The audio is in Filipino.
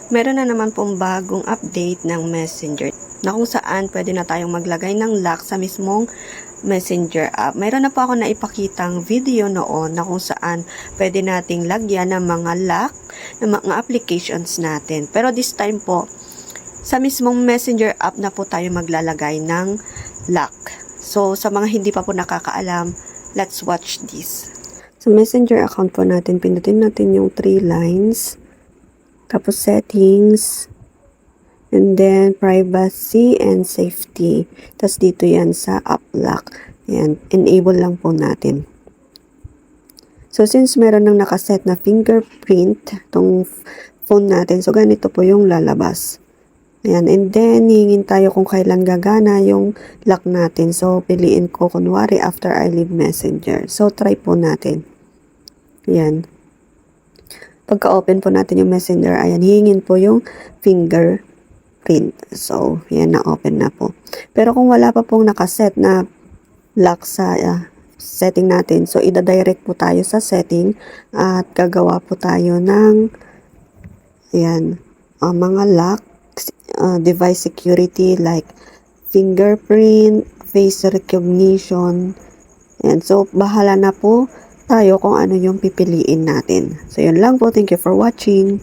Meron na naman pong bagong update ng Messenger na kung saan pwede na tayong maglagay ng lock sa mismong Messenger app. Meron na po ako naipakitang video noon na kung saan pwede nating lagyan ng mga lock ng mga applications natin. Pero this time po, sa mismong Messenger app na po tayo maglalagay ng lock. So, sa mga hindi pa po nakakaalam, let's watch this. Sa Messenger account po natin, pindutin natin yung 3 lines. Tapos settings, and then privacy and safety. Tapos dito yan sa app lock. Yan, enable lang po natin. So since meron nang nakaset na fingerprint tong phone natin, so ganito po yung lalabas. Ayan, and then hingin tayo kung kailan gagana yung lock natin. So piliin ko kunwari after I leave Messenger. So try po natin. Ayan. Pagka-open po natin yung Messenger, ayan, hihingin po yung fingerprint. So, yan, na-open na po. Pero kung wala pa pong nakaset na lock sa setting natin, so, ida-direct po tayo sa setting at gagawa po tayo ng, ayan, mga lock, device security like fingerprint, face recognition, and so, bahala na po tayo kung ano yung pipiliin natin. So, yun lang po. Thank you for watching.